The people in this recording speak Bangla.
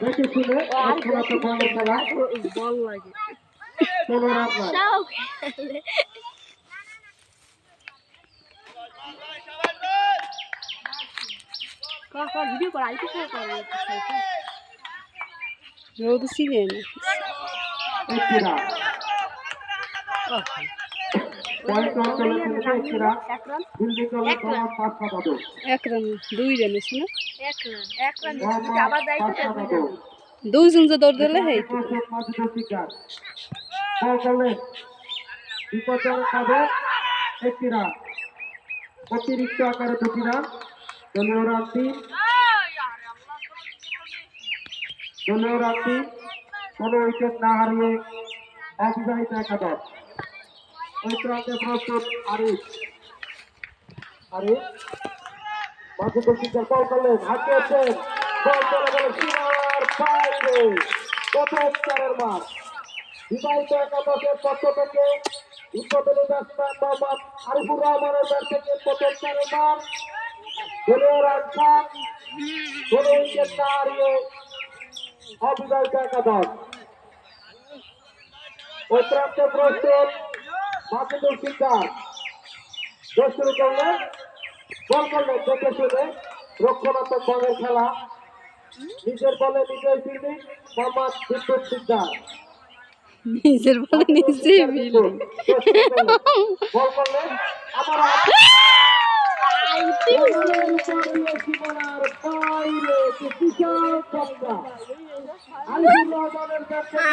দেখে শুনে তৎক্ষণাৎ বলের খেলা বল লাগে কোনো রাত নাই। ভিডিও করা আইতে রোদ ছিলেন একটি রাত পয়েন্ট অঞ্চলে খেলেছে একটি রাত দিল্লি দলের মোহাম্মদ পাঁচটা পদক এক রান 2 রান আছে না মোহাম্মদ পাঁচটা পদক 2 জন যে দৌড় দিলে হেই মাজিদুল শিকদার বল করলেন বিপজ্জনক ভাবে একটি রান অতিরিক্ত আকারে 2টি রান দলীয় রান 3 কোনো উইকেট না হারিয়ে অবিবাহিত একাদশ ওই প্রান্তে প্রস্তুত আরিফ মাজিদুল শিকদার বল করলেন হাঁটিয়েছেন বল চলে গেল সীমার বাইরে প্রথম চারের মার বিবাহিত একাদশের পক্ষ থেকে উদ্বোধনী ব্যাটসম্যান মোহাম্মদ আরিফুর রহমানের ব্যাট থেকে প্রথম চারের মার দলীয় রান 7 কোনো উইকেট না হারিয়ে অবিবাহিত একাদশ ওই প্রান্তে প্রস্তুত মাজিদুল শিকদার শুরু করলেন বল করলেন দেখে শুনে রক্ষণাত্মক বলের খেলা নিজের বলে নিজেই ফিল্ডিং মোহাম্মদ বিদ্যুৎ শিকদার নিজের বলে নিজে ফিল্ডিং বল করলেন আবার সীমানার বাইরে বিশাল ছক্কা আলিফুর রহমানের ব্যাট থেকে